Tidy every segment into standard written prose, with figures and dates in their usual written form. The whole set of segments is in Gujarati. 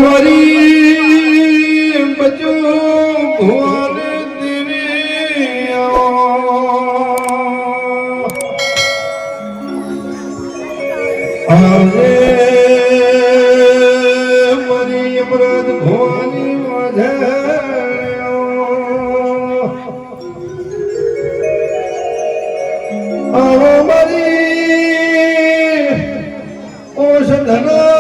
મારી બચો ભુવન દેવી આવે મારી અમૃત ભુવની વધે આવો મારી ઓષધના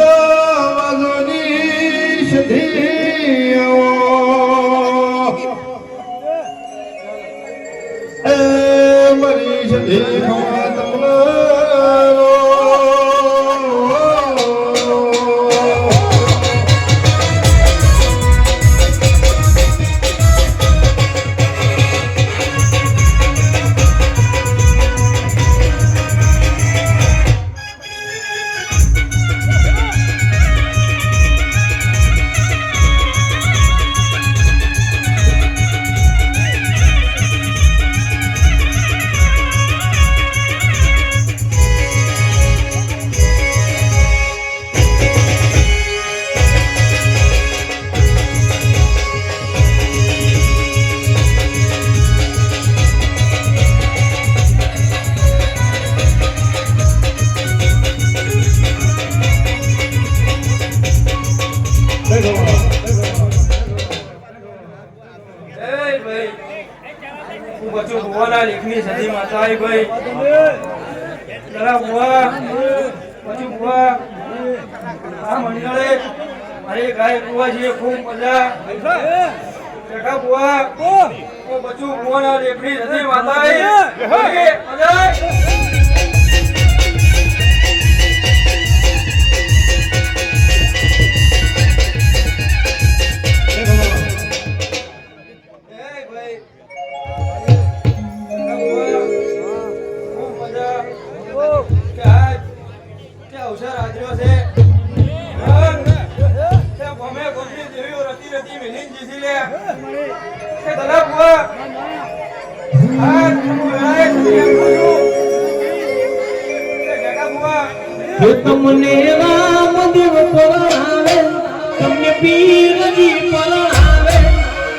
લેખની સદી માતા આવી ભાઈ જરા બુઆ પછી બુઆ આ મંડળે અરે ગાય બુઆ છે ખૂબ મજા બેઠા બુઆ ઓ બચું બુઆના લેખની સદી માતા આવી મજા તમને રામદેવ પરણાવે તમને પીરજી પરણાવે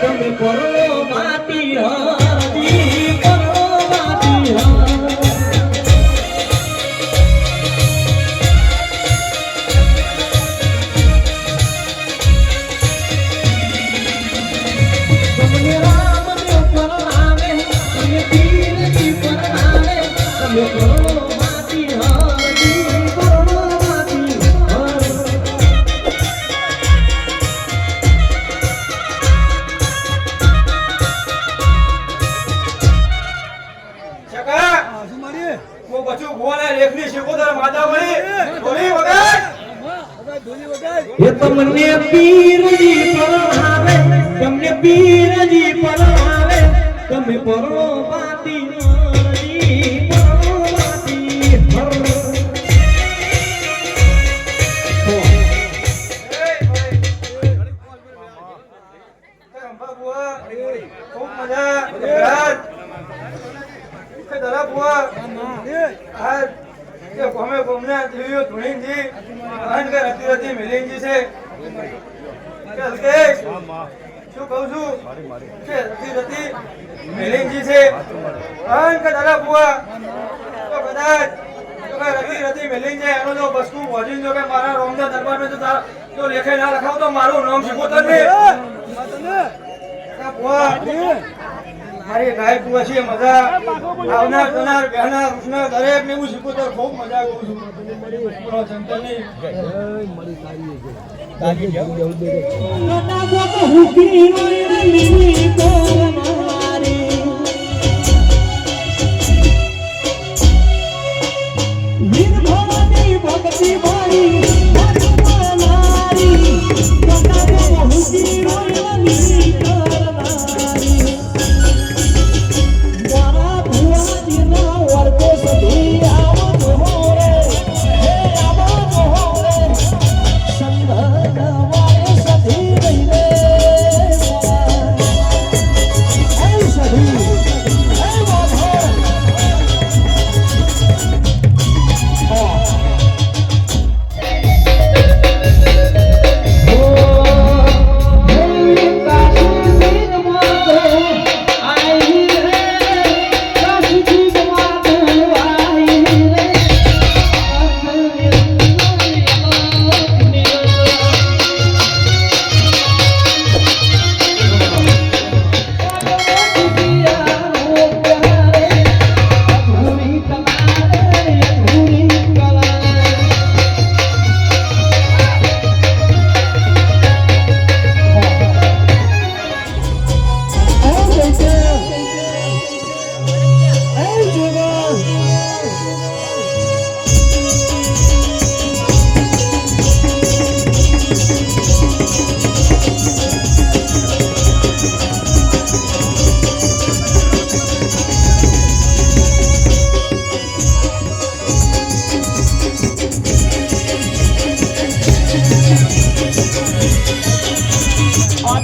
તમે પરણો માટી હરજી પરણો માટી તમને રામદેવ પરણાવે તમને પીરજી પરણાવે તમે પરણો માટી હરજી તમને પીરજી પરણાવે તમને પીરજી પરણાવે તમે પરણો માટી હરજી પરણો માટી ખૂબ મજા દરા બુઆ આ કે કોમે કોમને દેવીઓ ધુણીજી અન કે રતી રતી મિલિંજી છે કે અલ્કેશ શું કહું છું કે રતી રતી મિલિંજી છે અન કે દરા બુઆ તો કદાચ તો કે રતી રતી મિલિંજી એનો જો બસકું ભોજીન જો કે મારા રોમના દરબારનો જો લેખે ના લખાવ તો મારું નામ શીખોતર ને બુઆ મારી ગાય બુઆ છે મજા આવનાર જનાર બહેનાર રૂસનાર દરેક ને હું શીખું તો ખૂબ મજા કરું છું જંતરની મળી તારી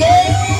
બાબે